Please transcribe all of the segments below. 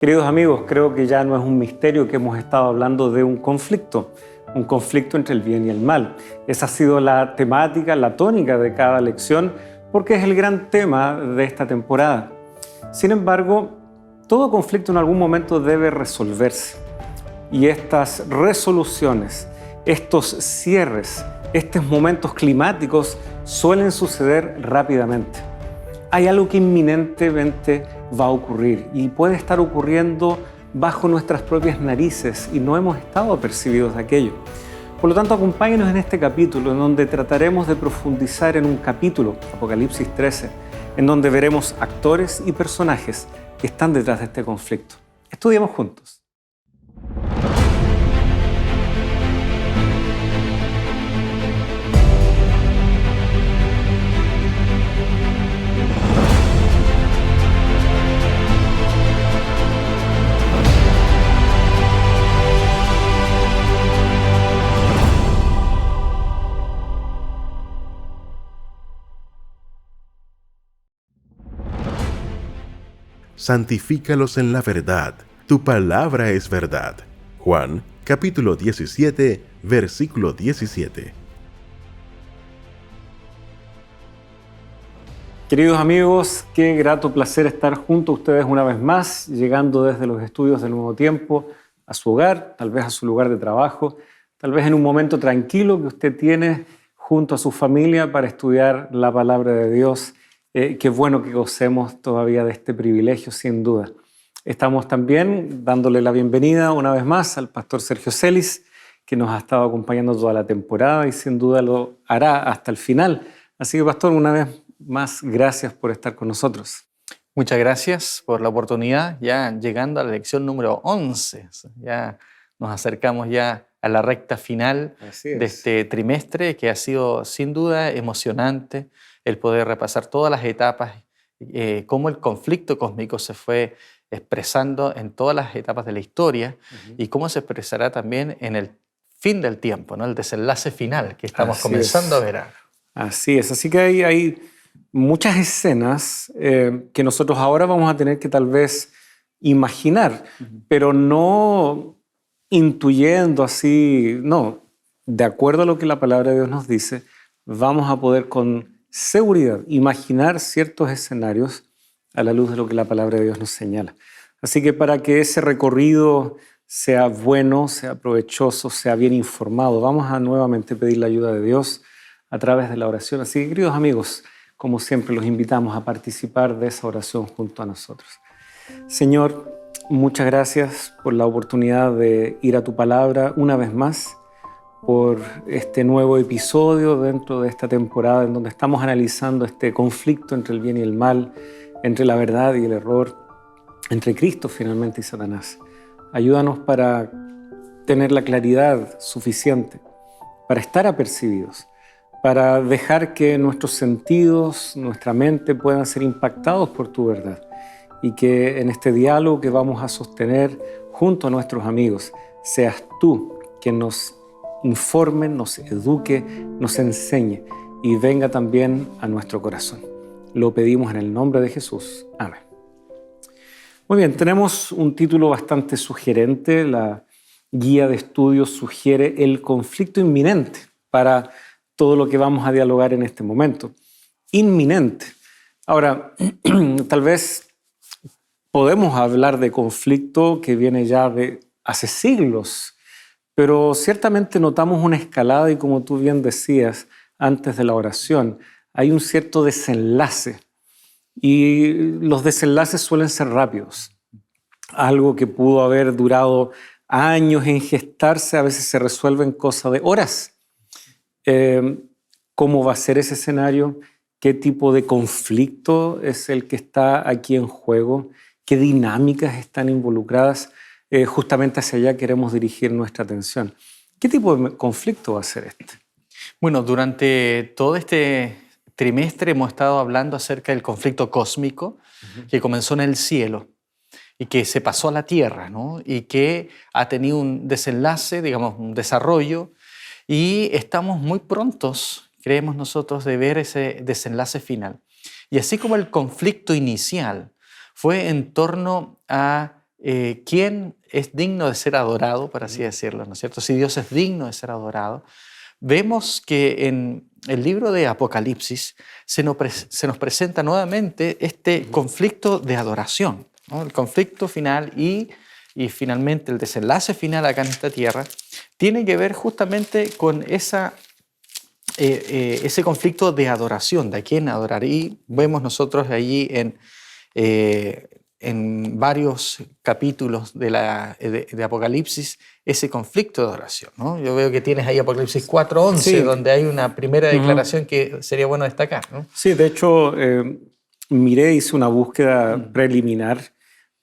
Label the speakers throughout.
Speaker 1: Queridos amigos, creo que ya no es un misterio que hemos estado hablando de un conflicto entre el bien y el mal. Esa ha sido la temática, la tónica de cada lección, porque es el gran tema de esta temporada. Sin embargo, todo conflicto en algún momento debe resolverse. Y estas resoluciones, estos cierres, estos momentos climáticos suelen suceder rápidamente. Hay algo que inminentemente va a ocurrir y puede estar ocurriendo bajo nuestras propias narices y no hemos estado apercibidos de aquello. Por lo tanto, acompáñenos en este capítulo en donde trataremos de profundizar en un capítulo, Apocalipsis 13, en donde veremos actores y personajes que están detrás de este conflicto. Estudiemos juntos.
Speaker 2: Santifícalos en la verdad, tu palabra es verdad. Juan, capítulo 17, versículo 17.
Speaker 1: Queridos amigos, qué grato placer estar junto a ustedes una vez más, llegando desde los estudios del Nuevo Tiempo a su hogar, tal vez a su lugar de trabajo, tal vez en un momento tranquilo que usted tiene junto a su familia para estudiar la palabra de Dios. Qué bueno que gocemos todavía de este privilegio, sin duda. Estamos también dándole la bienvenida una vez más al pastor Sergio Celis, que nos ha estado acompañando toda la temporada y sin duda lo hará hasta el final. Así que, pastor, una vez más, gracias por estar con nosotros.
Speaker 3: Muchas gracias por la oportunidad, ya llegando a la lección número 11. Ya nos acercamos ya a la recta final de este trimestre, que ha sido sin duda emocionante el poder repasar todas las etapas, cómo el conflicto cósmico se fue expresando en todas las etapas de la historia y cómo se expresará también en el fin del tiempo, ¿no? El desenlace final que estamos comenzando a ver.
Speaker 1: Así es, así que hay muchas escenas que nosotros ahora vamos a tener que tal vez imaginar, pero no intuyendo así, no. De acuerdo a lo que la palabra de Dios nos dice, vamos a poder con seguridad imaginar ciertos escenarios a la luz de lo que la palabra de Dios nos señala. Así que para que ese recorrido sea bueno, sea provechoso, sea bien informado, vamos a nuevamente pedir la ayuda de Dios a través de la oración. Así que, queridos amigos, como siempre, los invitamos a participar de esa oración junto a nosotros. Señor, muchas gracias por la oportunidad de ir a tu palabra una vez más, por este nuevo episodio dentro de esta temporada en donde estamos analizando este conflicto entre el bien y el mal, entre la verdad y el error, entre Cristo finalmente y Satanás. Ayúdanos para tener la claridad suficiente, para estar apercibidos, para dejar que nuestros sentidos, nuestra mente puedan ser impactados por tu verdad y que en este diálogo que vamos a sostener junto a nuestros amigos, seas tú quien nos informe, nos eduque, nos enseñe y venga también a nuestro corazón. Lo pedimos en el nombre de Jesús. Amén. Muy bien, tenemos un título bastante sugerente. La guía de estudios sugiere el conflicto inminente para todo lo que vamos a dialogar en este momento. Inminente. Ahora, tal vez podemos hablar de conflicto que viene ya de hace siglos, pero ciertamente notamos una escalada y como tú bien decías antes de la oración, hay un cierto desenlace y los desenlaces suelen ser rápidos. Algo que pudo haber durado años en gestarse a veces se resuelve en cosa de horas. ¿Cómo va a ser ese escenario? ¿Qué tipo de conflicto es el que está aquí en juego? ¿Qué dinámicas están involucradas? Justamente hacia allá queremos dirigir nuestra atención. ¿Qué tipo de conflicto va a ser este?
Speaker 3: Bueno, durante todo este trimestre hemos estado hablando acerca del conflicto cósmico que comenzó en el cielo y que se pasó a la tierra, ¿no? Y que ha tenido un desenlace, digamos, un desarrollo, y estamos muy prontos, creemos nosotros, de ver ese desenlace final. Y así como el conflicto inicial fue en torno a quién es digno de ser adorado, por así decirlo, ¿no es cierto? Si Dios es digno de ser adorado, vemos que en el libro de Apocalipsis se nos presenta nuevamente este conflicto de adoración, ¿no? El conflicto final y finalmente el desenlace final acá en esta tierra tiene que ver justamente con ese conflicto de adoración, de a quién adorar. Y vemos nosotros allí en varios capítulos de Apocalipsis ese conflicto de adoración, ¿no? Yo veo que tienes ahí Apocalipsis 4:11, sí, donde hay una primera declaración que sería bueno destacar, ¿no?
Speaker 1: Sí, de hecho, hice una búsqueda preliminar,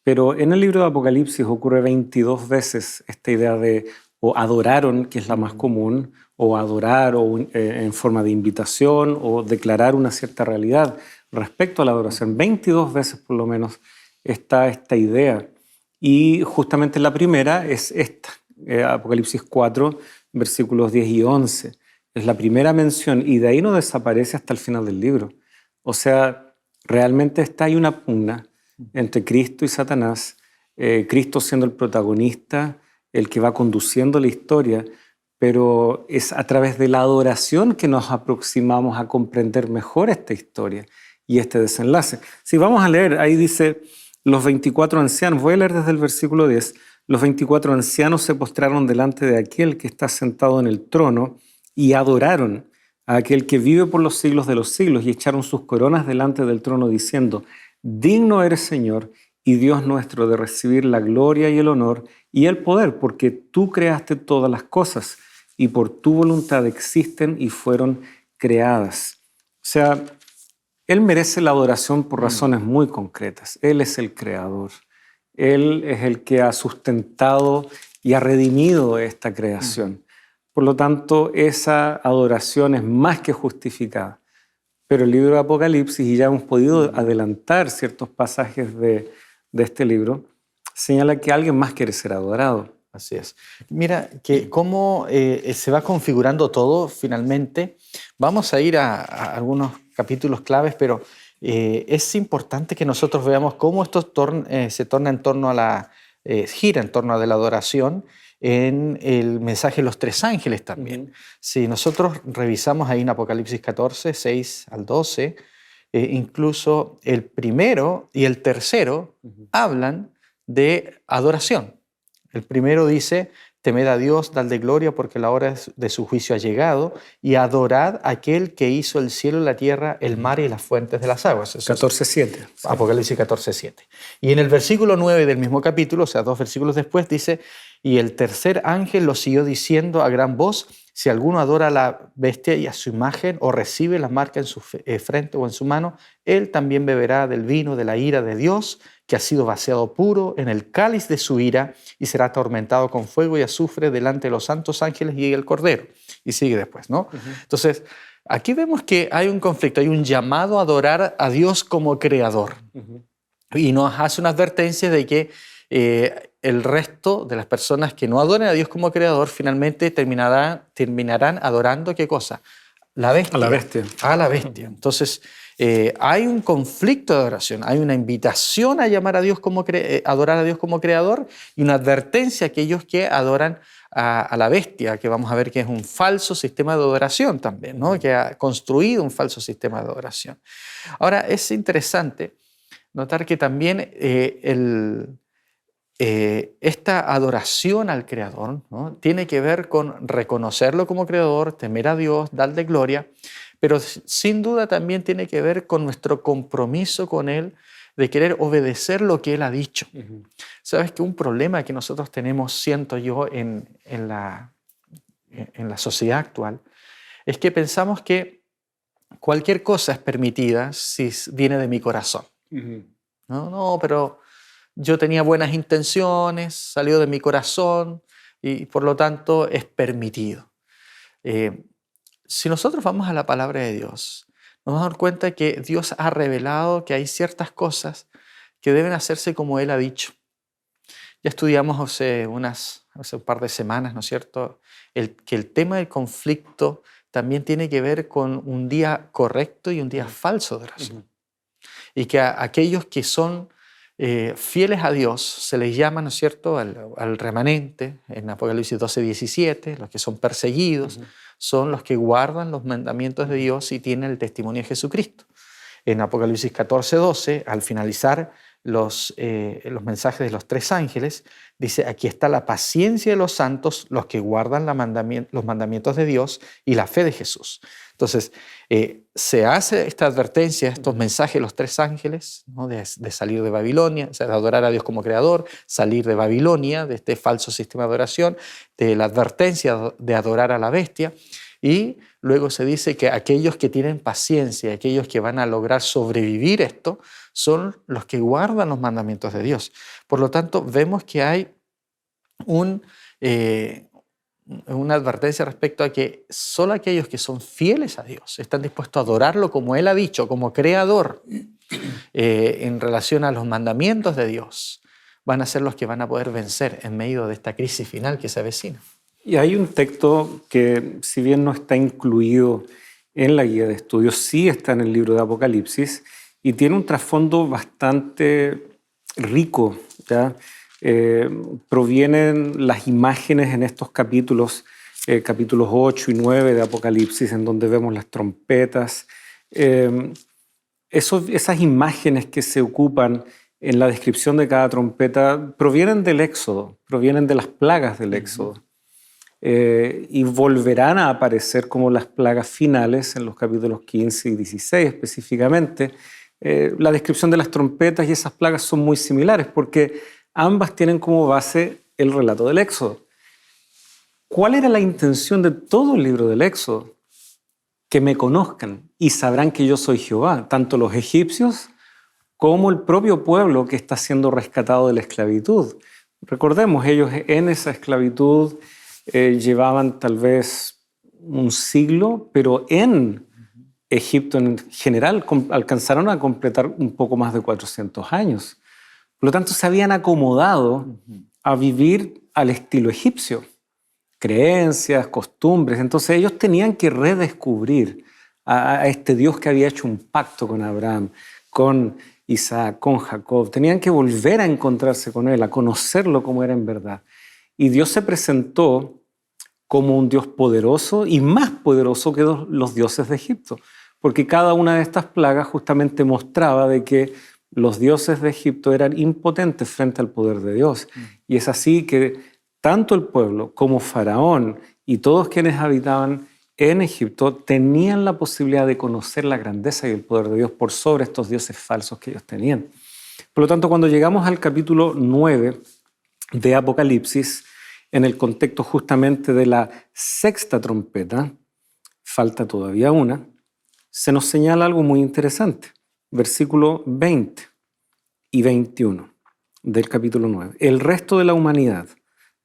Speaker 1: pero en el libro de Apocalipsis ocurre 22 veces esta idea de o adoraron, que es la más común, o adorar en forma de invitación o declarar una cierta realidad respecto a la adoración. 22 veces por lo menos está esta idea. Y justamente la primera es esta, Apocalipsis 4, versículos 10 y 11. Es la primera mención y de ahí no desaparece hasta el final del libro. O sea, realmente hay una pugna entre Cristo y Satanás, Cristo siendo el protagonista, el que va conduciendo la historia, pero es a través de la adoración que nos aproximamos a comprender mejor esta historia y este desenlace. Si vamos a leer, ahí dice, los 24 ancianos, voy a leer desde el versículo 10, los 24 ancianos se postraron delante de aquel que está sentado en el trono y adoraron a aquel que vive por los siglos de los siglos y echaron sus coronas delante del trono diciendo, digno eres, Señor, y Dios nuestro, de recibir la gloria y el honor y el poder, porque tú creaste todas las cosas y por tu voluntad existen y fueron creadas. O sea, Él merece la adoración por razones muy concretas. Él es el creador. Él es el que ha sustentado y ha redimido esta creación. Por lo tanto, esa adoración es más que justificada. Pero el libro de Apocalipsis, y ya hemos podido adelantar ciertos pasajes de este libro, señala que alguien más quiere ser adorado.
Speaker 3: Así es. Mira que cómo se va configurando todo finalmente. Vamos a ir a algunos capítulos claves, pero es importante que nosotros veamos cómo esto se torna en torno a gira en torno a la adoración en el mensaje de los tres ángeles también. Si nosotros revisamos ahí en Apocalipsis 14, 6 al 12, incluso el primero y el tercero hablan de adoración. El primero dice, temed a Dios, dadle gloria, porque la hora de su juicio ha llegado, y adorad a aquel que hizo el cielo y la tierra, el mar y las fuentes de las aguas.
Speaker 1: 14:7.
Speaker 3: Apocalipsis 14:7. Y en el versículo 9 del mismo capítulo, o sea, 2 versículos después, dice, y el tercer ángel lo siguió diciendo a gran voz, si alguno adora a la bestia y a su imagen, o recibe la marca en su frente o en su mano, él también beberá del vino de la ira de Dios, que ha sido vaciado puro en el cáliz de su ira, y será atormentado con fuego y azufre delante de los santos ángeles y el Cordero. Y sigue después, ¿no? Entonces, aquí vemos que hay un conflicto, hay un llamado a adorar a Dios como creador. Y nos hace una advertencia de que el resto de las personas que no adoren a Dios como creador finalmente terminarán adorando ¿qué cosa? La bestia.
Speaker 1: A la bestia.
Speaker 3: A la bestia. Entonces, hay un conflicto de adoración, hay una invitación a llamar a Dios adorar a Dios como creador y una advertencia a aquellos que adoran a la bestia, que vamos a ver que es un falso sistema de adoración también, ¿no? Que ha construido un falso sistema de adoración. Ahora, es interesante notar que también esta adoración al Creador, ¿no? Tiene que ver con reconocerlo como Creador, temer a Dios, darle gloria, pero sin duda también tiene que ver con nuestro compromiso con Él de querer obedecer lo que Él ha dicho. ¿Sabes que un problema que nosotros tenemos, siento yo, en la sociedad actual, es que pensamos que cualquier cosa es permitida si viene de mi corazón? No, pero yo tenía buenas intenciones, salió de mi corazón y por lo tanto es permitido. Si nosotros vamos a la palabra de Dios, nos vamos a dar cuenta que Dios ha revelado que hay ciertas cosas que deben hacerse como Él ha dicho. Ya estudiamos hace un par de semanas, ¿no es cierto?, que el tema del conflicto también tiene que ver con un día correcto y un día falso de oración. Y que aquellos que son fieles a Dios, se les llama, ¿no es cierto?, al remanente, en Apocalipsis 12:17, los que son perseguidos, son los que guardan los mandamientos de Dios y tienen el testimonio de Jesucristo. En Apocalipsis 14:12, al finalizar los mensajes de los 3 ángeles, dice, aquí está la paciencia de los santos, los que guardan los mandamientos de Dios y la fe de Jesús. Entonces, se hace esta advertencia, estos mensajes de los 3 ángeles, ¿no?, de salir de Babilonia, o sea, de adorar a Dios como creador, salir de Babilonia, de este falso sistema de adoración, de la advertencia de adorar a la bestia. Y luego se dice que aquellos que tienen paciencia, aquellos que van a lograr sobrevivir esto, son los que guardan los mandamientos de Dios. Por lo tanto, vemos que hay una advertencia respecto a que solo aquellos que son fieles a Dios, están dispuestos a adorarlo como Él ha dicho, como creador, en relación a los mandamientos de Dios, van a ser los que van a poder vencer en medio de esta crisis final que se avecina.
Speaker 1: Y hay un texto que, si bien no está incluido en la guía de estudios, sí está en el libro de Apocalipsis y tiene un trasfondo bastante rico, ¿ya? Provienen las imágenes en estos capítulos, capítulos 8 y 9 de Apocalipsis, en donde vemos las trompetas. Esas imágenes que se ocupan en la descripción de cada trompeta provienen del Éxodo, provienen de las plagas del Éxodo. Y volverán a aparecer como las plagas finales en los capítulos 15 y 16 específicamente. La descripción de las trompetas y esas plagas son muy similares porque ambas tienen como base el relato del Éxodo. ¿Cuál era la intención de todo el libro del Éxodo? Que me conozcan y sabrán que yo soy Jehová, tanto los egipcios como el propio pueblo que está siendo rescatado de la esclavitud. Recordemos, ellos en esa esclavitud llevaban tal vez un siglo, pero en Egipto en general alcanzaron a completar un poco más de 400 años. Por lo tanto, se habían acomodado a vivir al estilo egipcio. Creencias, costumbres. Entonces ellos tenían que redescubrir a este Dios que había hecho un pacto con Abraham, con Isaac, con Jacob. Tenían que volver a encontrarse con él, a conocerlo como era en verdad. Y Dios se presentó como un Dios poderoso y más poderoso que los dioses de Egipto, porque cada una de estas plagas justamente mostraba de que los dioses de Egipto eran impotentes frente al poder de Dios. Y es así que tanto el pueblo como Faraón y todos quienes habitaban en Egipto tenían la posibilidad de conocer la grandeza y el poder de Dios por sobre estos dioses falsos que ellos tenían. Por lo tanto, cuando llegamos al capítulo 9 de Apocalipsis, en el contexto justamente de la 6ª trompeta, falta todavía una, se nos señala algo muy interesante. Versículo 20 y 21 del capítulo 9. El resto de la humanidad,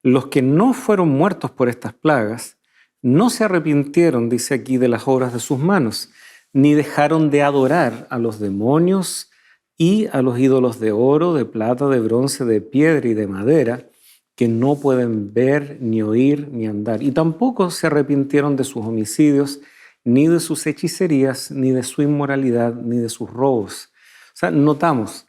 Speaker 1: los que no fueron muertos por estas plagas, no se arrepintieron, dice aquí, de las obras de sus manos, ni dejaron de adorar a los demonios y a los ídolos de oro, de plata, de bronce, de piedra y de madera, que no pueden ver, ni oír, ni andar. Y tampoco se arrepintieron de sus homicidios, ni de sus hechicerías, ni de su inmoralidad, ni de sus robos. O sea, notamos,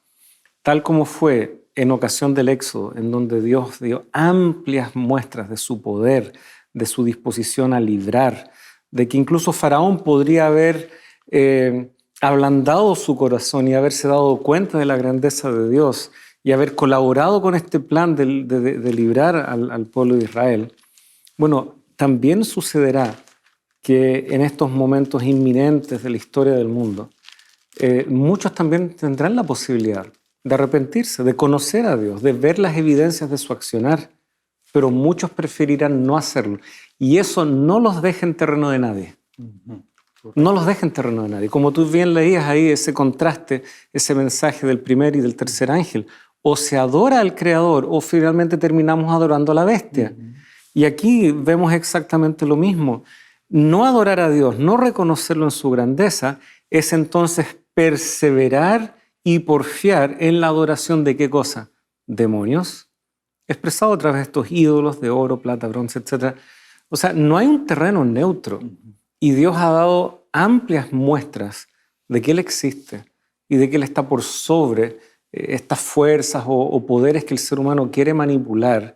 Speaker 1: tal como fue en ocasión del Éxodo, en donde Dios dio amplias muestras de su poder, de su disposición a librar, de que incluso Faraón podría haber ablandado su corazón y haberse dado cuenta de la grandeza de Dios y haber colaborado con este plan de librar al pueblo de Israel. Bueno, también sucederá que en estos momentos inminentes de la historia del mundo, muchos también tendrán la posibilidad de arrepentirse, de conocer a Dios, de ver las evidencias de su accionar, pero muchos preferirán no hacerlo. Y eso no los deja en terreno de nadie. No los deja en terreno de nadie. Como tú bien leías ahí ese contraste, ese mensaje del primer y del tercer ángel, o se adora al Creador o finalmente terminamos adorando a la bestia. Y aquí vemos exactamente lo mismo. No adorar a Dios, no reconocerlo en su grandeza, es entonces perseverar y porfiar en la adoración de ¿qué cosa? Demonios, expresado a través de estos ídolos de oro, plata, bronce, etc. O sea, no hay un terreno neutro. Y Dios ha dado amplias muestras de que Él existe y de que Él está por sobre estas fuerzas o poderes que el ser humano quiere manipular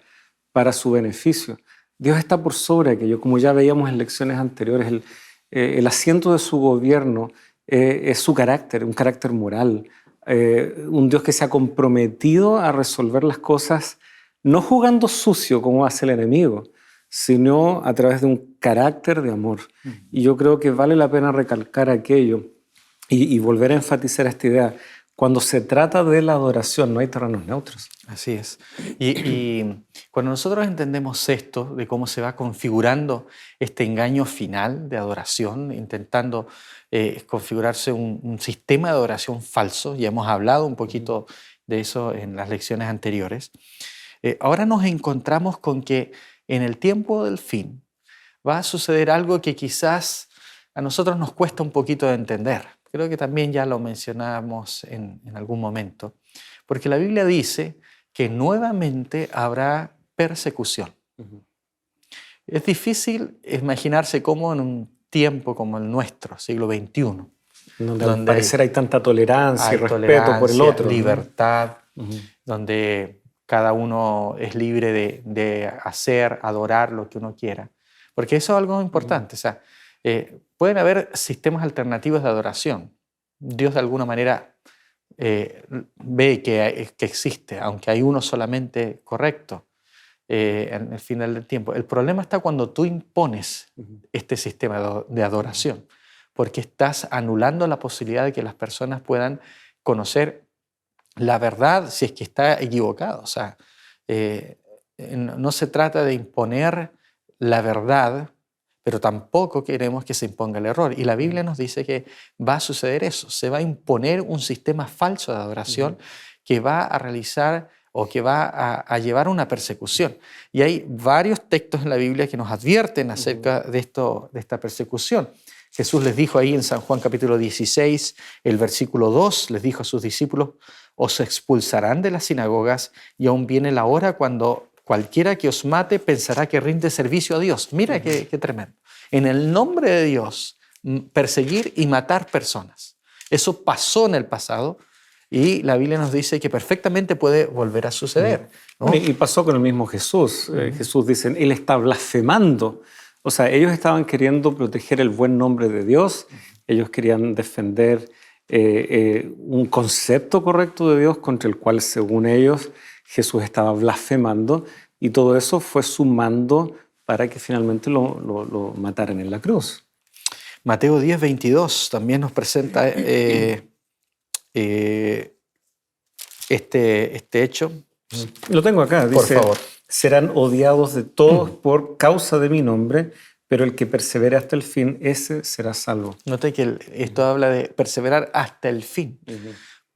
Speaker 1: para su beneficio. Dios está por sobre aquello, como ya veíamos en lecciones anteriores. El asiento de su gobierno es su carácter, un carácter moral, un Dios que se ha comprometido a resolver las cosas no jugando sucio como hace el enemigo, sino a través de un carácter de amor. Y yo creo que vale la pena recalcar aquello y volver a enfatizar esta idea. Cuando se trata de la adoración no hay terrenos neutros.
Speaker 3: Así es. Y cuando nosotros entendemos esto, de cómo se va configurando este engaño final de adoración, intentando configurarse un sistema de adoración falso, y hemos hablado un poquito de eso en las lecciones anteriores, ahora nos encontramos con que en el tiempo del fin va a suceder algo que quizás a nosotros nos cuesta un poquito de entender. Creo que también ya lo mencionamos en algún momento, porque la Biblia dice que nuevamente habrá persecución. Es difícil imaginarse cómo en un tiempo como el nuestro, siglo XXI,
Speaker 1: donde al parecer hay tanta tolerancia y respeto por el otro.
Speaker 3: Libertad, donde cada uno es libre de hacer, adorar lo que uno quiera. Porque eso es algo importante. O sea, pueden haber sistemas alternativos de adoración. Dios de alguna manera ve que existe, aunque hay uno solamente correcto en el final del tiempo. El problema está cuando tú impones este sistema de adoración, porque estás anulando la posibilidad de que las personas puedan conocer la verdad si es que está equivocado. O sea, no se trata de imponer la verdad, pero tampoco queremos que se imponga el error. Y la Biblia nos dice que va a suceder eso. Se va a imponer un sistema falso de adoración que va a realizar o que va a llevar a una persecución. Y hay varios textos en la Biblia que nos advierten acerca de esta persecución. Jesús les dijo ahí en San Juan capítulo 16, el versículo 2, les dijo a sus discípulos: os expulsarán de las sinagogas y aún viene la hora cuando cualquiera que os mate pensará que rinde servicio a Dios. Mira qué tremendo. En el nombre de Dios, perseguir y matar personas. Eso pasó en el pasado y la Biblia nos dice que perfectamente puede volver a suceder, ¿no?
Speaker 1: Y pasó con el mismo Jesús. Jesús dice, Él está blasfemando. O sea, ellos estaban queriendo proteger el buen nombre de Dios. Ellos querían defender un concepto correcto de Dios contra el cual, según ellos, Jesús estaba blasfemando, y todo eso fue sumando para que finalmente lo mataran en la cruz.
Speaker 3: Mateo 10, 22 también nos presenta este hecho.
Speaker 1: Lo tengo acá, dice,
Speaker 3: por favor.
Speaker 1: Serán odiados de todos por causa de mi nombre, pero el que persevere hasta el fin, ese será salvo.
Speaker 3: Note que esto habla de perseverar hasta el fin.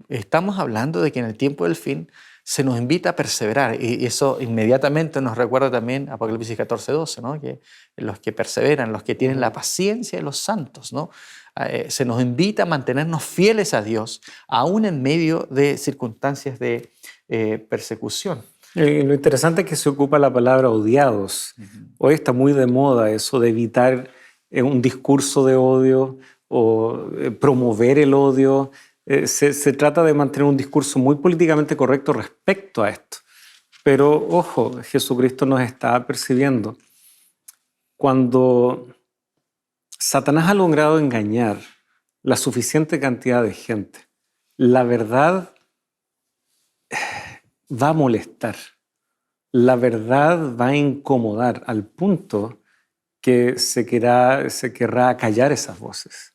Speaker 3: Estamos hablando de que en el tiempo del fin se nos invita a perseverar, y eso inmediatamente nos recuerda también Apocalipsis 14, 12, ¿no? Que los que perseveran, los que tienen la paciencia de los santos, ¿no? Se nos invita a mantenernos fieles a Dios, aún en medio de circunstancias de persecución.
Speaker 1: Lo interesante es que se ocupa la palabra odiados. Hoy está muy de moda eso de evitar un discurso de odio o promover el odio. Se trata de mantener un discurso muy políticamente correcto respecto a esto. Pero, ojo, Jesucristo nos está percibiendo. Cuando Satanás ha logrado engañar la suficiente cantidad de gente, la verdad va a molestar. La verdad va a incomodar al punto que se querrá callar esas voces,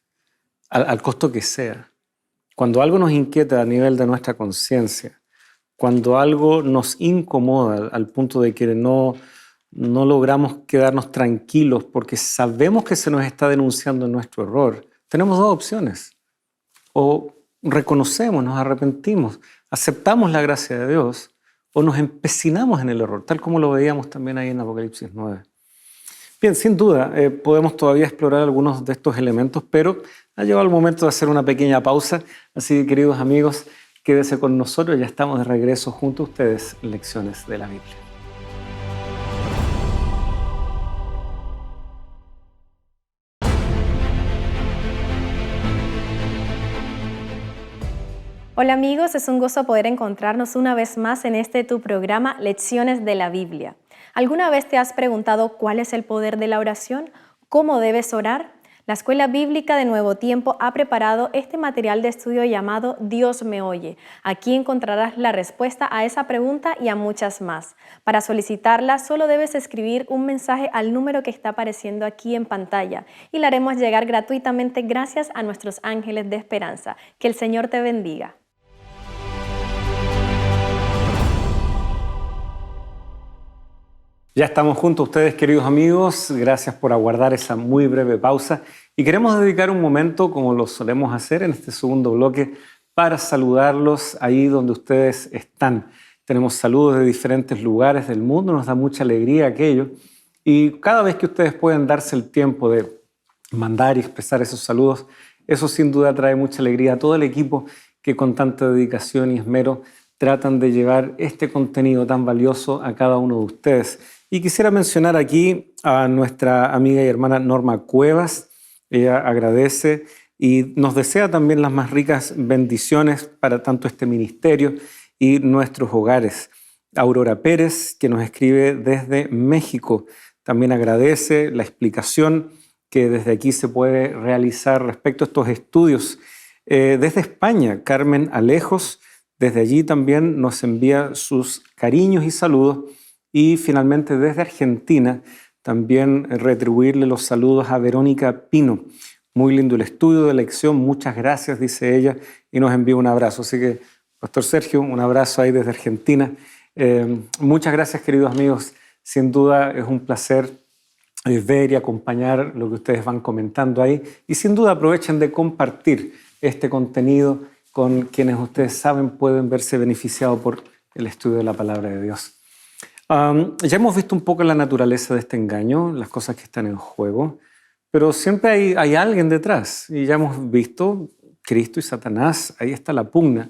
Speaker 1: al costo que sea. Cuando algo nos inquieta a nivel de nuestra conciencia, cuando algo nos incomoda al punto de que no logramos quedarnos tranquilos porque sabemos que se nos está denunciando nuestro error, tenemos dos opciones. O reconocemos, nos arrepentimos, aceptamos la gracia de Dios, o nos empecinamos en el error, tal como lo veíamos también ahí en Apocalipsis 9. Bien, sin duda, podemos todavía explorar algunos de estos elementos, pero ha llegado el momento de hacer una pequeña pausa. Así que, queridos amigos, quédese con nosotros. Ya estamos de regreso junto a ustedes en Lecciones de la Biblia.
Speaker 4: Hola amigos, es un gozo poder encontrarnos una vez más en tu programa Lecciones de la Biblia. ¿Alguna vez te has preguntado cuál es el poder de la oración? ¿Cómo debes orar? La Escuela Bíblica de Nuevo Tiempo ha preparado este material de estudio llamado Dios me oye. Aquí encontrarás la respuesta a esa pregunta y a muchas más. Para solicitarla, solo debes escribir un mensaje al número que está apareciendo aquí en pantalla y la haremos llegar gratuitamente gracias a nuestros ángeles de esperanza. Que el Señor te bendiga.
Speaker 1: Ya estamos junto a ustedes, queridos amigos. Gracias por aguardar esa muy breve pausa. Y queremos dedicar un momento, como lo solemos hacer en este segundo bloque, para saludarlos ahí donde ustedes están. Tenemos saludos de diferentes lugares del mundo, nos da mucha alegría aquello. Y cada vez que ustedes pueden darse el tiempo de mandar y expresar esos saludos, eso sin duda trae mucha alegría a todo el equipo que con tanta dedicación y esmero tratan de llevar este contenido tan valioso a cada uno de ustedes. Y quisiera mencionar aquí a nuestra amiga y hermana Norma Cuevas. Ella agradece y nos desea también las más ricas bendiciones para tanto este ministerio y nuestros hogares. Aurora Pérez, que nos escribe desde México, también agradece la explicación que desde aquí se puede realizar respecto a estos estudios. Desde España, Carmen Alejos, desde allí también nos envía sus cariños y saludos. Y finalmente desde Argentina también retribuirle los saludos a Verónica Pino. Muy lindo el estudio de lección, muchas gracias, dice ella, y nos envía un abrazo. Así que, Pastor Sergio, un abrazo ahí desde Argentina. Muchas gracias, queridos amigos. Sin duda es un placer ver y acompañar lo que ustedes van comentando ahí. Y sin duda aprovechen de compartir este contenido con quienes ustedes saben pueden verse beneficiados por el estudio de la palabra de Dios. Ya hemos visto un poco la naturaleza de este engaño, las cosas que están en juego, pero siempre hay alguien detrás. Y ya hemos visto Cristo y Satanás, ahí está la pugna.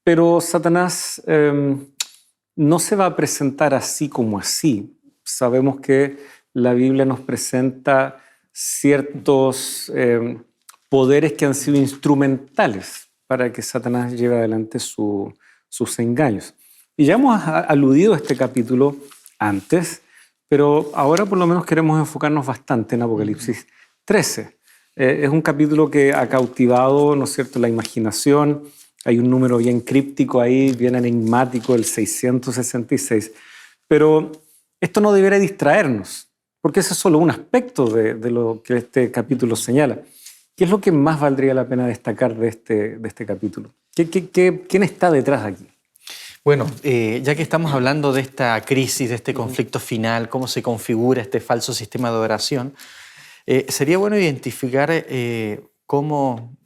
Speaker 1: Pero Satanás no se va a presentar así como así. Sabemos que la Biblia nos presenta ciertos poderes que han sido instrumentales para que Satanás lleve adelante sus engaños. Y ya hemos aludido a este capítulo antes, pero ahora por lo menos queremos enfocarnos bastante en Apocalipsis 13. Es un capítulo que ha cautivado, ¿no es cierto?, la imaginación. Hay un número bien críptico ahí, bien enigmático, el 666. Pero esto no debería distraernos, porque ese es solo un aspecto de lo que este capítulo señala. ¿Qué es lo que más valdría la pena destacar de este capítulo? ¿Quién está detrás aquí?
Speaker 3: Bueno, ya que estamos hablando de esta crisis, de este conflicto final, cómo se configura este falso sistema de oración, sería bueno identificar ver cómo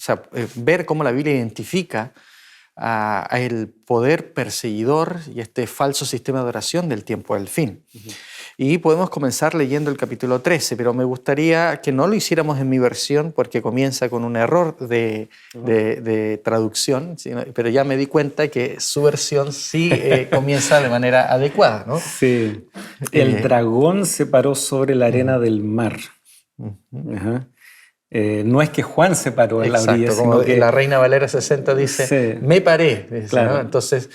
Speaker 3: la Biblia identifica el poder perseguidor y este falso sistema de oración del tiempo del fin. Y podemos comenzar leyendo el capítulo 13, pero me gustaría que no lo hiciéramos en mi versión porque comienza con un error de traducción, pero ya me di cuenta que su versión sí comienza de manera adecuada, ¿no?
Speaker 1: Sí. El dragón se paró sobre la arena del mar. Ajá. No es que Juan se paró en la orilla,
Speaker 3: como
Speaker 1: sino que
Speaker 3: la Reina Valera 60 dice, sí, me paré. Dice,
Speaker 1: claro.
Speaker 3: ¿no? Entonces,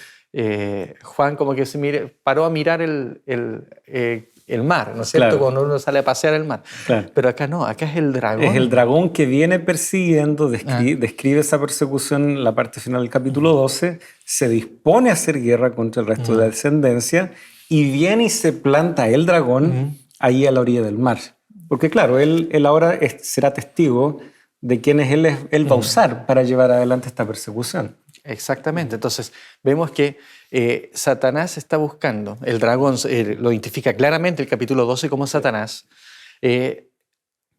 Speaker 3: Juan como que paró a mirar el mar, ¿no es cierto?
Speaker 1: Claro.
Speaker 3: Cuando uno sale a pasear el mar.
Speaker 1: Claro.
Speaker 3: Pero acá no, acá es el dragón.
Speaker 1: Es el dragón que viene persiguiendo, describe esa persecución en la parte final del capítulo 12, se dispone a hacer guerra contra el resto de la descendencia y viene y se planta el dragón ahí a la orilla del mar. Porque claro, él ahora será testigo de quienes él va a usar para llevar adelante esta persecución.
Speaker 3: Exactamente. Entonces, vemos que Satanás está buscando, el dragón lo identifica claramente el capítulo 12 como Satanás,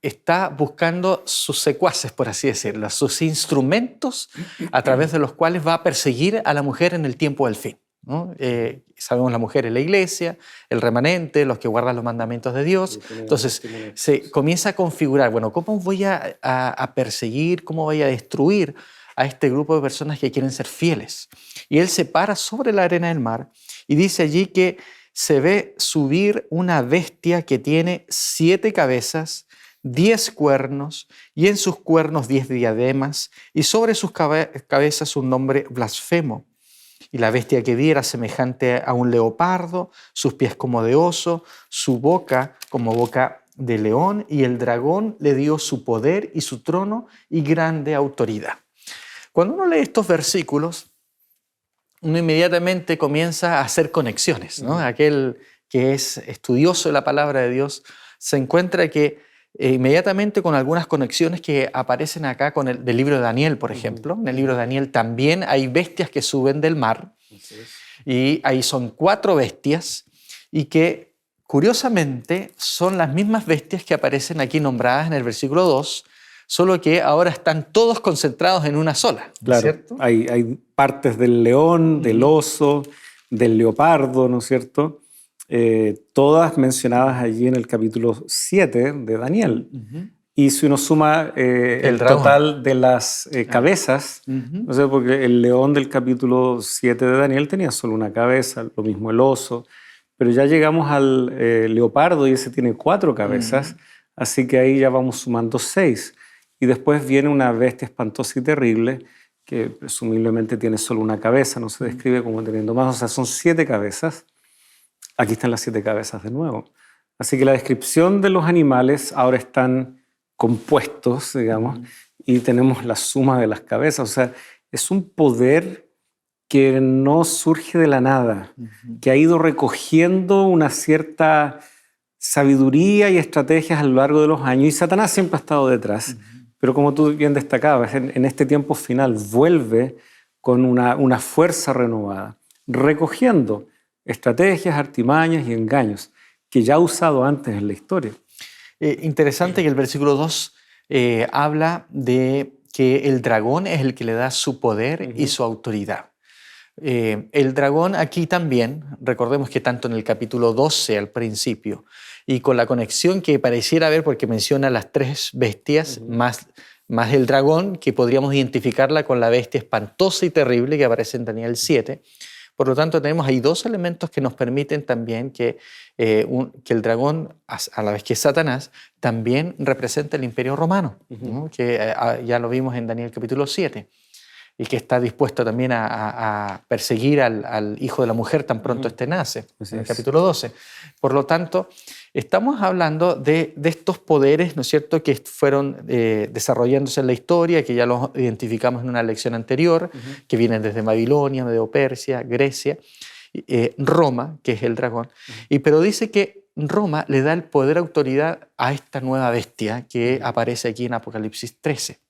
Speaker 3: está buscando sus secuaces, por así decirlo, sus instrumentos a través de los cuales va a perseguir a la mujer en el tiempo del fin, ¿no? Sabemos la mujer es la iglesia, el remanente, los que guardan los mandamientos de Dios. Entonces se comienza a configurar, bueno, ¿cómo voy a perseguir, cómo voy a destruir a este grupo de personas que quieren ser fieles? Y él se para sobre la arena del mar y dice allí que se ve subir una bestia que tiene 7 cabezas, 10 cuernos, y en sus cuernos 10 diademas, y sobre sus cabezas un nombre blasfemo. Y la bestia que vi era semejante a un leopardo, sus pies como de oso, su boca como boca de león, y el dragón le dio su poder y su trono y grande autoridad. Cuando uno lee estos versículos, uno inmediatamente comienza a hacer conexiones, ¿no? Aquel que es estudioso de la palabra de Dios se encuentra que inmediatamente con algunas conexiones que aparecen acá con del libro de Daniel, por ejemplo. En el libro de Daniel también hay bestias que suben del mar, y ahí son 4 bestias, y que curiosamente son las mismas bestias que aparecen aquí nombradas en el versículo 2, solo que ahora están todos concentrados en una sola, ¿no es cierto?
Speaker 1: Hay partes del león, del oso, del leopardo, ¿no es cierto? Todas mencionadas allí en el capítulo 7 de Daniel. Y si uno suma el total de las cabezas, no sé, porque el león del capítulo 7 de Daniel tenía solo una cabeza, lo mismo el oso, pero ya llegamos al leopardo y ese tiene 4 cabezas, así que ahí ya vamos sumando 6. Y después viene una bestia espantosa y terrible que presumiblemente tiene solo una cabeza, no se describe como teniendo más, o sea, son 7 cabezas. Aquí están las 7 cabezas de nuevo. Así que la descripción de los animales ahora están compuestos, digamos, y tenemos la suma de las cabezas. O sea, es un poder que no surge de la nada, que ha ido recogiendo una cierta sabiduría y estrategias a lo largo de los años, y Satanás siempre ha estado detrás. Pero como tú bien destacabas, en este tiempo final vuelve con una fuerza renovada, recogiendo estrategias, artimañas y engaños que ya ha usado antes en la historia.
Speaker 3: Interesante que el versículo 2 habla de que el dragón es el que le da su poder y su autoridad. El dragón aquí también, recordemos que tanto en el capítulo 12 al principio, y con la conexión que pareciera haber porque menciona las 3 bestias, más el dragón, que podríamos identificarla con la bestia espantosa y terrible que aparece en Daniel 7. Por lo tanto, tenemos ahí 2 elementos que nos permiten también que el dragón, a la vez que Satanás, también representa el imperio romano, ¿no? Que ya lo vimos en Daniel capítulo 7. Y que está dispuesto también a perseguir al hijo de la mujer tan pronto este nace, en el capítulo 12. Por lo tanto, estamos hablando de estos poderes, ¿no es cierto?, que fueron desarrollándose en la historia, que ya los identificamos en una lección anterior, que vienen desde Babilonia, Medo-Persia, Grecia, Roma, que es el dragón. Pero dice que Roma le da el poder, autoridad a esta nueva bestia que aparece aquí en Apocalipsis 13.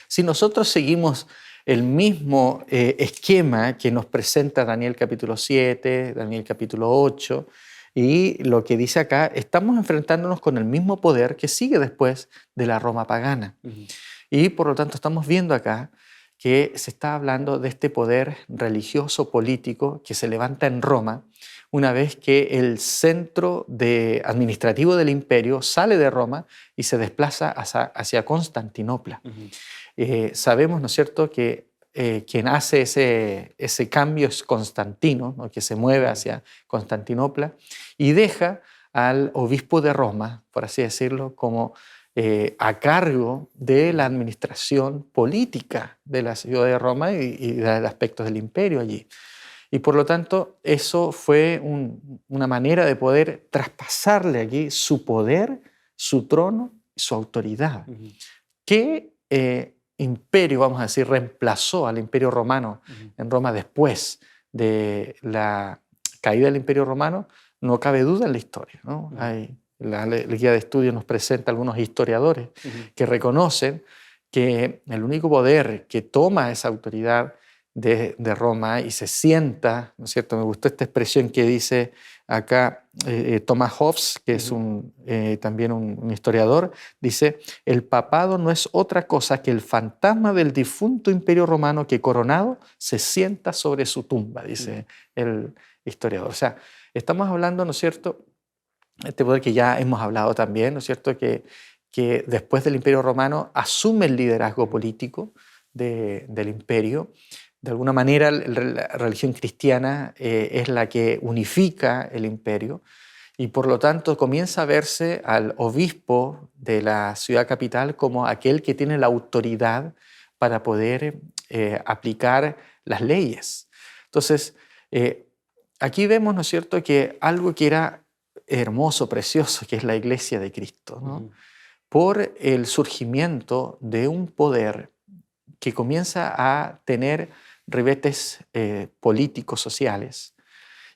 Speaker 3: Si nosotros seguimos el mismo esquema que nos presenta Daniel capítulo 7, Daniel capítulo 8, y lo que dice acá, estamos enfrentándonos con el mismo poder que sigue después de la Roma pagana. Y por lo tanto estamos viendo acá que se está hablando de este poder religioso político que se levanta en Roma una vez que el centro administrativo del imperio sale de Roma y se desplaza hacia Constantinopla. Sabemos, ¿no es cierto?, que quien hace ese cambio es Constantino, ¿no?, que se mueve hacia Constantinopla y deja al obispo de Roma, por así decirlo, como a cargo de la administración política de la ciudad de Roma y de aspectos del imperio allí. Y por lo tanto, eso fue una manera de poder traspasarle aquí su poder, su trono y su autoridad. ¿Qué imperio, vamos a decir, reemplazó al imperio romano en Roma después de la caída del imperio romano? No cabe duda en la historia, ¿no? La guía de estudios nos presenta algunos historiadores que reconocen que el único poder que toma esa autoridad de Roma y se sienta, ¿no es cierto? Me gustó esta expresión que dice acá Thomas Hobbes, que es también un historiador, dice: el papado no es otra cosa que el fantasma del difunto imperio romano que coronado se sienta sobre su tumba, dice el historiador. O sea, estamos hablando, ¿no es cierto?, este poder que ya hemos hablado también, ¿no es cierto?, que después del imperio romano asume el liderazgo político del imperio. De alguna manera, la religión cristiana es la que unifica el imperio Y por lo tanto comienza a verse al obispo de la ciudad capital como aquel que tiene la autoridad para poder aplicar las leyes. Entonces, aquí vemos, ¿no es cierto?, que algo que era hermoso, precioso, que es la iglesia de Cristo, ¿no? Por el surgimiento de un poder que comienza a tener ribetes políticos, sociales,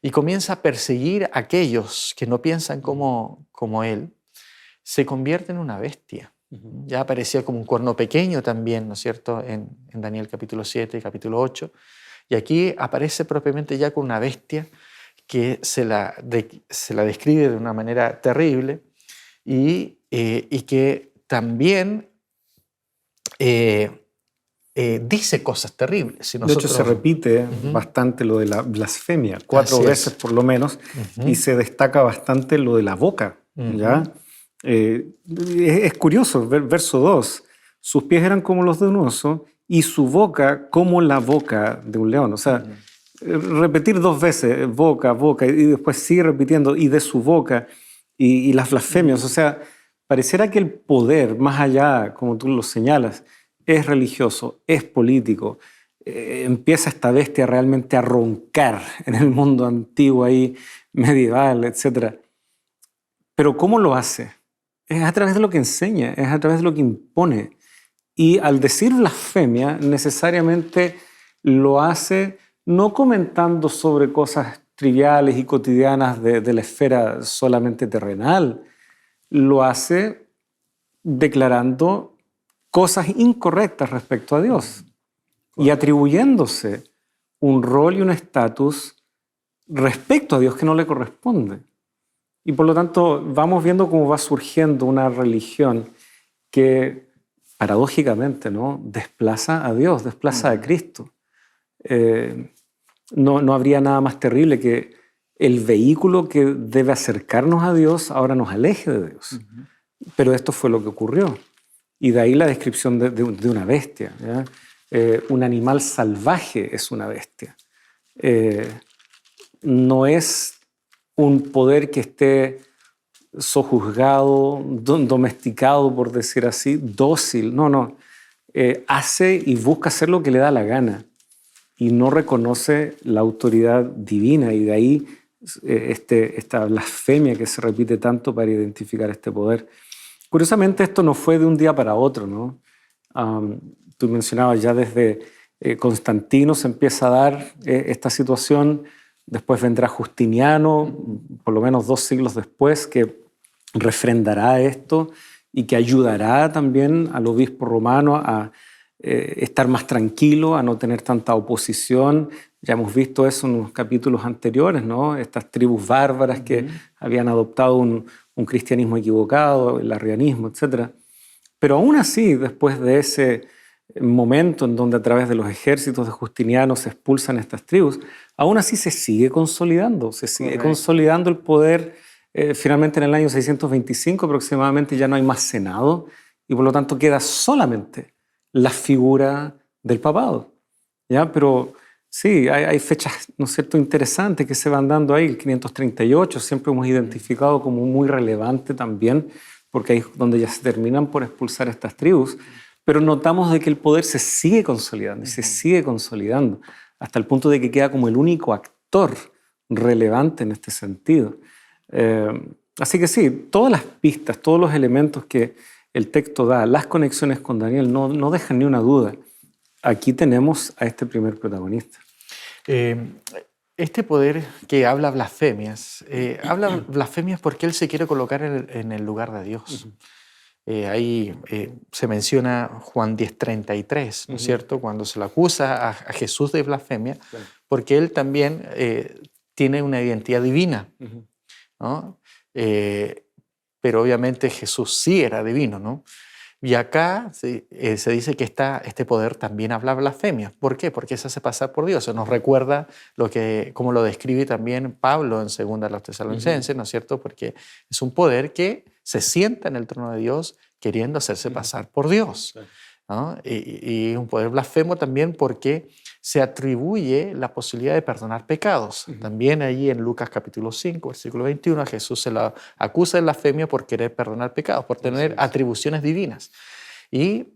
Speaker 3: y comienza a perseguir a aquellos que no piensan como él, se convierte en una bestia. Ya aparecía como un cuerno pequeño también, ¿no es cierto?, en Daniel capítulo 7 y capítulo 8, y aquí aparece propiamente ya con una bestia que se la describe de una manera terrible y que también dice cosas terribles. Si nosotros...
Speaker 1: De hecho, se repite bastante lo de la blasfemia, 4 veces por lo menos, y se destaca bastante lo de la boca. ¿Ya? Es curioso, verso 2, sus pies eran como los de un oso y su boca como la boca de un león. O sea, repetir 2 veces, boca, boca, y después sigue repitiendo, y de su boca, y las blasfemias. O sea, pareciera que el poder, más allá, como tú lo señalas, es religioso, es político. Empieza esta bestia realmente a roncar en el mundo antiguo, ahí, medieval, etc. Pero ¿cómo lo hace? Es a través de lo que enseña, es a través de lo que impone. Y al decir blasfemia, necesariamente lo hace no comentando sobre cosas triviales y cotidianas de la esfera solamente terrenal, lo hace declarando cosas incorrectas respecto a Dios y atribuyéndose un rol y un estatus respecto a Dios que no le corresponde. Y por lo tanto vamos viendo cómo va surgiendo una religión que paradójicamente, ¿no?, desplaza a Dios, desplaza a Cristo. No habría nada más terrible que el vehículo que debe acercarnos a Dios ahora nos aleje de Dios. Pero esto fue lo que ocurrió. Y de ahí la descripción de una bestia. ¿Ya? Un animal salvaje es una bestia. No es un poder que esté sojuzgado, domesticado, por decir así, dócil. No. Hace y busca hacer lo que le da la gana y no reconoce la autoridad divina. Y de ahí esta blasfemia que se repite tanto para identificar este poder. Curiosamente, esto no fue de un día para otro, ¿no? Tú mencionabas ya desde Constantino se empieza a dar esta situación, después vendrá Justiniano, por lo menos 2 siglos después, que refrendará esto y que ayudará también al obispo romano a estar más tranquilo, a no tener tanta oposición. Ya hemos visto eso en unos capítulos anteriores, ¿no? Estas tribus bárbaras que habían adoptado un cristianismo equivocado, el arrianismo, etc. Pero aún así, después de ese momento en donde a través de los ejércitos de Justiniano se expulsan estas tribus, aún así se sigue consolidando, consolidando el poder. Finalmente en el año 625 aproximadamente ya no hay más senado y por lo tanto queda solamente la figura del papado. ¿Ya? Pero sí, hay fechas, ¿no es cierto?, interesantes que se van dando ahí. El 538 siempre hemos identificado como muy relevante también, porque ahí es donde ya se terminan por expulsar estas tribus. Pero notamos de que el poder se sigue consolidando y se sigue consolidando hasta el punto de que queda como el único actor relevante en este sentido. Así que sí, todas las pistas, todos los elementos que el texto da, las conexiones con Daniel, no dejan ni una duda. Aquí tenemos a este primer protagonista.
Speaker 3: Este poder que habla blasfemias porque él se quiere colocar en el lugar de Dios. Ahí se menciona Juan 10:33, ¿no es cierto?, cuando se le acusa a Jesús de blasfemia, porque él también tiene una identidad divina, ¿no? Pero obviamente Jesús sí era divino, ¿no? Y acá se dice que este poder también habla blasfemia. ¿Por qué? Porque se hace pasar por Dios. Eso nos recuerda cómo lo describe también Pablo en 2 de los Tesalonicenses, ¿no es cierto? Porque es un poder que se sienta en el trono de Dios queriendo hacerse pasar por Dios. ¿no? Y un poder blasfemo también porque se atribuye la posibilidad de perdonar pecados. También ahí en Lucas capítulo 5, versículo 21, a Jesús se lo acusa de blasfemia por querer perdonar pecados, por tener atribuciones divinas. Y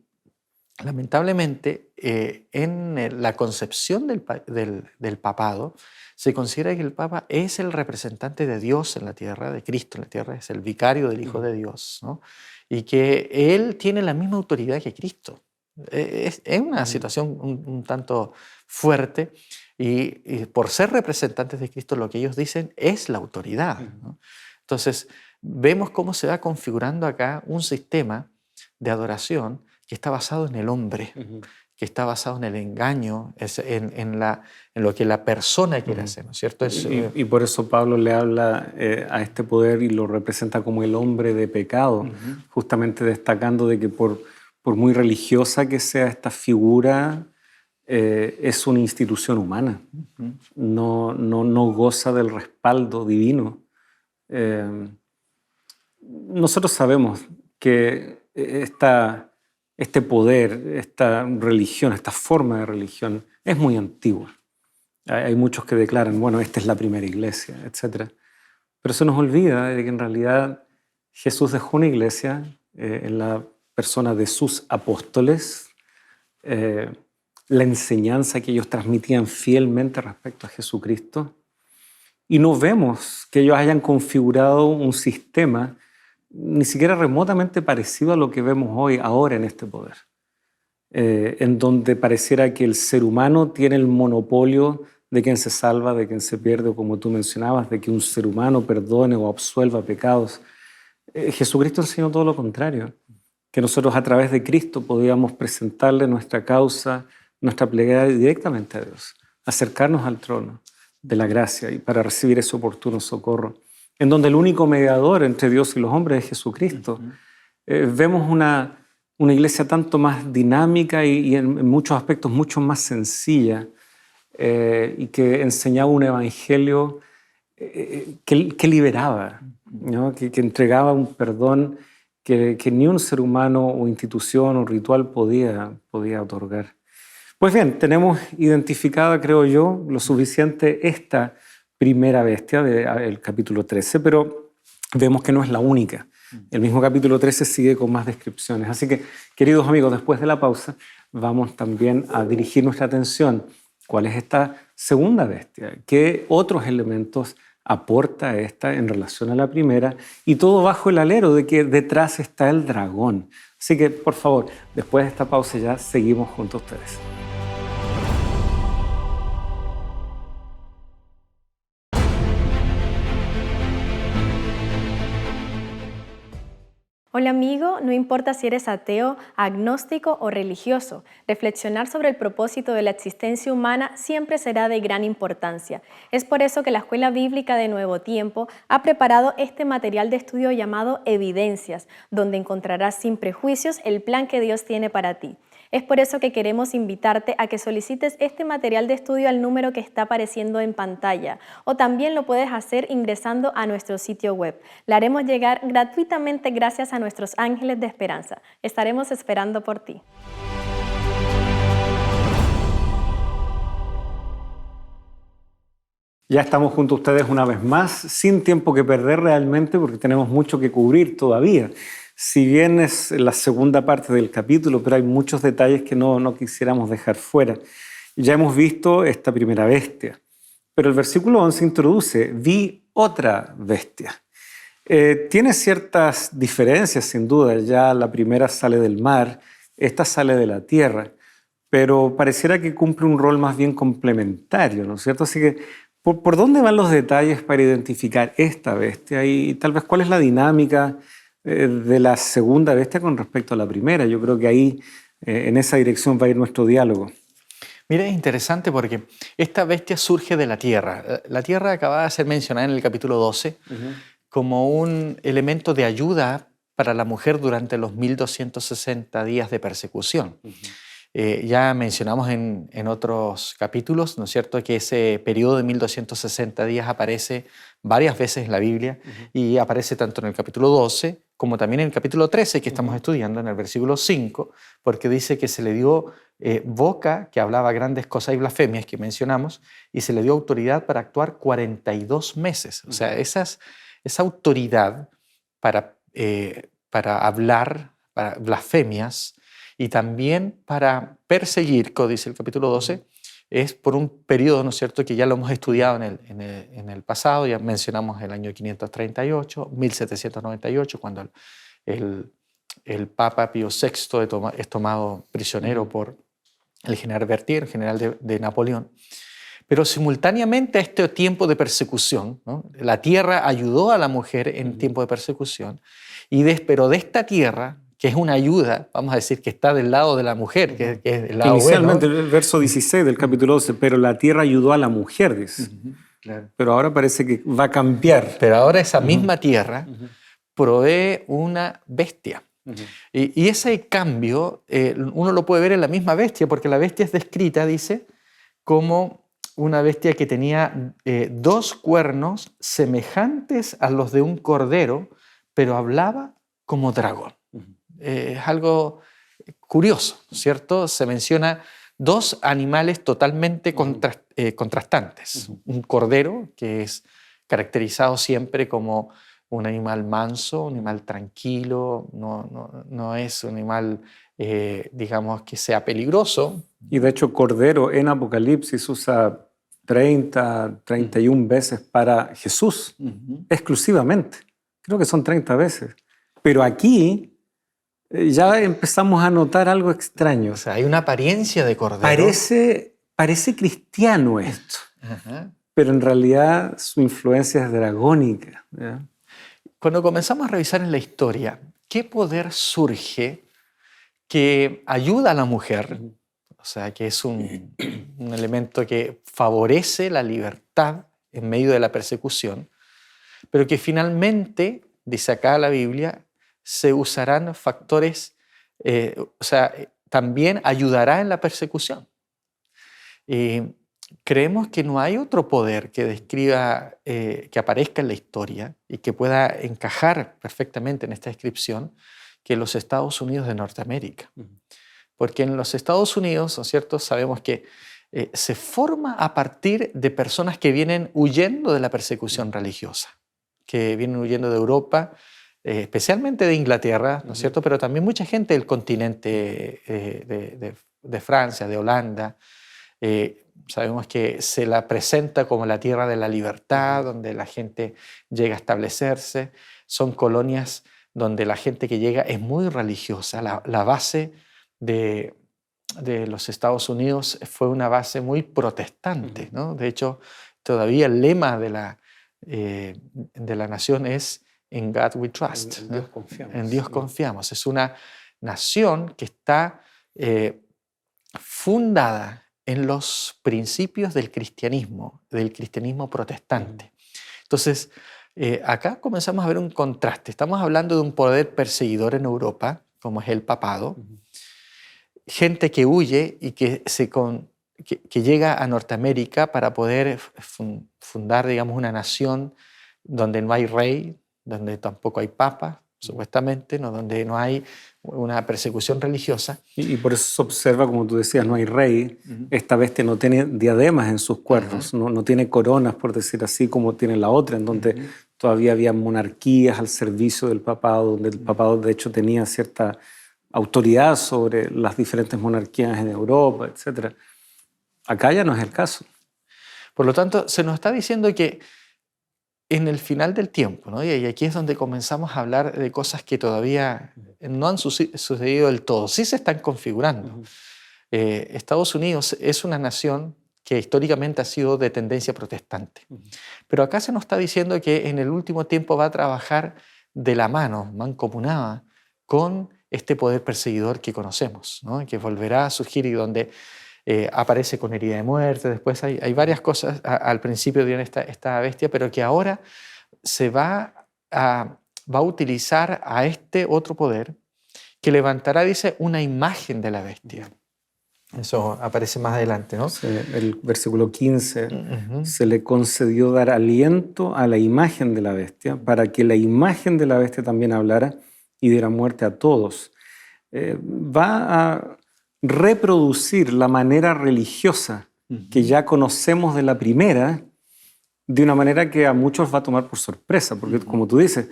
Speaker 3: lamentablemente, en la concepción del papado, se considera que el Papa es el representante de Dios en la tierra, de Cristo en la tierra, es el vicario del Hijo de Dios, ¿no? Y que Él tiene la misma autoridad que Cristo. Es una situación un tanto fuerte y por ser representantes de Cristo lo que ellos dicen es la autoridad, ¿no? Entonces, vemos cómo se va configurando acá un sistema de adoración que está basado en el hombre, que está basado en el engaño, en lo que la persona quiere hacer, ¿no es cierto?
Speaker 1: Y por eso Pablo le habla a este poder y lo representa como el hombre de pecado, justamente destacando de que por muy religiosa que sea esta figura, es una institución humana, no goza del respaldo divino. Nosotros sabemos que este poder, esta religión, esta forma de religión es muy antigua. Hay muchos que declaran, bueno, esta es la primera iglesia, etc. Pero se nos olvida de que en realidad Jesús dejó una iglesia en la persona de sus apóstoles, la enseñanza que ellos transmitían fielmente respecto a Jesucristo. Y no vemos que ellos hayan configurado un sistema ni siquiera remotamente parecido a lo que vemos hoy, ahora en este poder, en donde pareciera que el ser humano tiene el monopolio de quien se salva, de quien se pierde, o como tú mencionabas, de que un ser humano perdone o absuelva pecados. Jesucristo enseñó todo lo contrario, que nosotros a través de Cristo podíamos presentarle nuestra causa, nuestra plegaria directamente a Dios, acercarnos al trono de la gracia y para recibir ese oportuno socorro, en donde el único mediador entre Dios y los hombres es Jesucristo. Vemos una iglesia tanto más dinámica y en muchos aspectos mucho más sencilla, y que enseñaba un evangelio que liberaba, ¿no? que entregaba un perdón que ni un ser humano o institución o ritual podía otorgar. Pues bien, tenemos identificada, creo yo, lo suficiente esta primera bestia del capítulo 13, pero vemos que no es la única. El mismo capítulo 13 sigue con más descripciones. Así que, queridos amigos, después de la pausa, vamos también a dirigir nuestra atención. ¿Cuál es esta segunda bestia? ¿Qué otros elementos aporta esta en relación a la primera? Y todo bajo el alero de que detrás está el dragón. Así que, por favor, después de esta pausa ya seguimos junto a ustedes.
Speaker 4: Hola amigo, no importa si eres ateo, agnóstico o religioso, reflexionar sobre el propósito de la existencia humana siempre será de gran importancia. Es por eso que la Escuela Bíblica de Nuevo Tiempo ha preparado este material de estudio llamado Evidencias, donde encontrarás sin prejuicios el plan que Dios tiene para ti. Es por eso que queremos invitarte a que solicites este material de estudio al número que está apareciendo en pantalla, o también lo puedes hacer ingresando a nuestro sitio web. La haremos llegar gratuitamente gracias a nuestros ángeles de esperanza. Estaremos esperando por ti.
Speaker 1: Ya estamos junto a ustedes una vez más, sin tiempo que perder realmente, porque tenemos mucho que cubrir todavía. Si bien es la segunda parte del capítulo, pero hay muchos detalles que no quisiéramos dejar fuera. Ya hemos visto esta primera bestia, pero el versículo 11 introduce, vi otra bestia. Tiene ciertas diferencias, sin duda. Ya la primera sale del mar, esta sale de la tierra, pero pareciera que cumple un rol más bien complementario, ¿no es cierto? Así que, ¿por dónde van los detalles para identificar esta bestia? Y tal vez, ¿cuál es la dinámica de la segunda bestia con respecto a la primera? Yo creo que ahí, en esa dirección va a ir nuestro diálogo.
Speaker 3: Mira, es interesante porque esta bestia surge de la tierra. La tierra acaba de ser mencionada en el capítulo 12 como un elemento de ayuda para la mujer durante los 1260 días de persecución. Ya mencionamos en otros capítulos, ¿no es cierto?, que ese periodo de 1260 días aparece varias veces en la Biblia y aparece tanto en el capítulo 12 como también en el capítulo 13 que estamos estudiando, en el versículo 5, porque dice que se le dio boca que hablaba grandes cosas y blasfemias que mencionamos, y se le dio autoridad para actuar 42 meses. O sea, esa autoridad para hablar para blasfemias y también para perseguir, como dice el capítulo 12, es por un periodo, ¿no es cierto?, que ya lo hemos estudiado en el pasado, ya mencionamos el año 538, 1798, cuando el Papa Pío VI es tomado prisionero por el general Berthier, general de Napoleón. Pero simultáneamente a este tiempo de persecución, ¿no?, la tierra ayudó a la mujer en tiempo de persecución, pero de esta tierra, que es una ayuda, vamos a decir, que está del lado de la mujer, que es el lado
Speaker 1: inicialmente,
Speaker 3: bueno.
Speaker 1: el verso 16 del capítulo 12, pero la tierra ayudó a la mujer, dice.
Speaker 3: Claro.
Speaker 1: Pero ahora parece que va a cambiar.
Speaker 3: Pero ahora esa misma tierra provee una bestia. Y ese cambio uno lo puede ver en la misma bestia, porque la bestia es descrita, dice, como una bestia que tenía 2 cuernos semejantes a los de un cordero, pero hablaba como dragón. Es algo curioso, ¿cierto? Se menciona 2 animales totalmente contrastantes. Un cordero, que es caracterizado siempre como un animal manso, un animal tranquilo, no es un animal, digamos, que sea peligroso.
Speaker 1: Y de hecho, cordero en Apocalipsis usa 31 veces para Jesús, exclusivamente. Creo que son 30 veces. Pero aquí ya empezamos a notar algo extraño.
Speaker 3: O sea, hay una apariencia de cordero.
Speaker 1: Parece cristiano esto, pero en realidad su influencia es dragónica, ¿ya?
Speaker 3: Cuando comenzamos a revisar en la historia, ¿qué poder surge que ayuda a la mujer? O sea, que es un elemento que favorece la libertad en medio de la persecución, pero que finalmente, dice acá la Biblia, se usarán factores, también ayudará en la persecución. Creemos que no hay otro poder que describa, que aparezca en la historia y que pueda encajar perfectamente en esta descripción que los Estados Unidos de Norteamérica. Porque en los Estados Unidos, ¿no es cierto?, sabemos que se forma a partir de personas que vienen huyendo de la persecución religiosa, que vienen huyendo de Europa, especialmente de Inglaterra, ¿no es cierto?, pero también mucha gente del continente de Francia, de Holanda. Sabemos que se la presenta como la tierra de la libertad, donde la gente llega a establecerse. Son colonias donde la gente que llega es muy religiosa. La base de los Estados Unidos fue una base muy protestante, ¿no? De hecho, todavía el lema de la nación es "In God we trust",
Speaker 1: en Dios confiamos.
Speaker 3: En Dios confiamos. Es una nación que está fundada en los principios del cristianismo protestante. Entonces, acá comenzamos a ver un contraste. Estamos hablando de un poder perseguidor en Europa, como es el papado, gente que huye y que llega a Norteamérica para poder fundar, digamos, una nación donde no hay rey, donde tampoco hay papa, supuestamente, ¿no?, donde no hay una persecución religiosa.
Speaker 1: Y por eso se observa, como tú decías, no hay rey. Esta bestia no tiene diademas en sus cuernos, no tiene coronas, por decir así, como tiene la otra, en donde todavía había monarquías al servicio del papado, donde el papado de hecho tenía cierta autoridad sobre las diferentes monarquías en Europa, etc. Acá ya no es el caso.
Speaker 3: Por lo tanto, se nos está diciendo que en el final del tiempo, ¿no?, y aquí es donde comenzamos a hablar de cosas que todavía no han sucedido del todo, sí se están configurando. Estados Unidos es una nación que históricamente ha sido de tendencia protestante, pero acá se nos está diciendo que en el último tiempo va a trabajar de la mano, mancomunada, con este poder perseguidor que conocemos, ¿no?, que volverá a surgir y donde aparece con herida de muerte. Después hay varias cosas. Al principio viene esta bestia, pero que ahora se va a utilizar a este otro poder que levantará, dice, una imagen de la bestia. Eso aparece más adelante, ¿no?
Speaker 1: Sí, el versículo 15, se le concedió dar aliento a la imagen de la bestia, para que la imagen de la bestia también hablara y diera muerte a todos, va a reproducir la manera religiosa que ya conocemos de la primera, de una manera que a muchos va a tomar por sorpresa, porque como tú dices,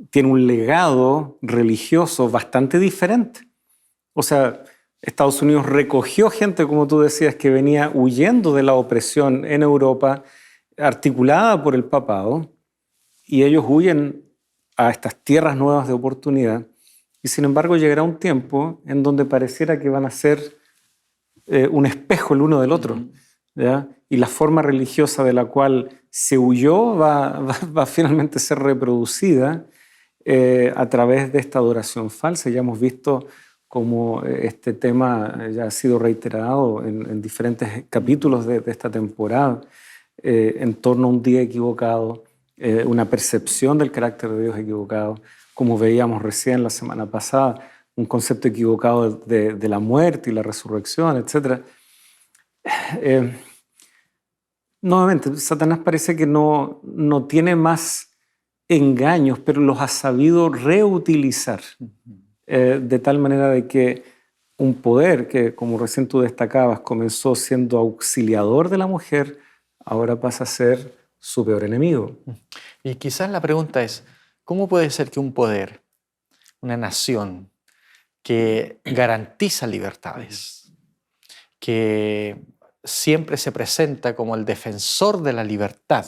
Speaker 1: tiene un legado religioso bastante diferente. O sea, Estados Unidos recogió gente, como tú decías, que venía huyendo de la opresión en Europa, articulada por el papado, y ellos huyen a estas tierras nuevas de oportunidad, y sin embargo llegará un tiempo en donde pareciera que van a ser un espejo el uno del otro, ¿ya? Y la forma religiosa de la cual se huyó va a finalmente ser reproducida a través de esta adoración falsa. Ya hemos visto cómo este tema ya ha sido reiterado en diferentes capítulos de esta temporada, en torno a un día equivocado, una percepción del carácter de Dios equivocado, como veíamos recién la semana pasada, un concepto equivocado de la muerte y la resurrección, etc. Nuevamente, Satanás parece que no tiene más engaños, pero los ha sabido reutilizar de tal manera de que un poder que, como recién tú destacabas, comenzó siendo auxiliador de la mujer, ahora pasa a ser su peor enemigo.
Speaker 3: Y quizás la pregunta es, ¿cómo puede ser que un poder, una nación que garantiza libertades, que siempre se presenta como el defensor de la libertad,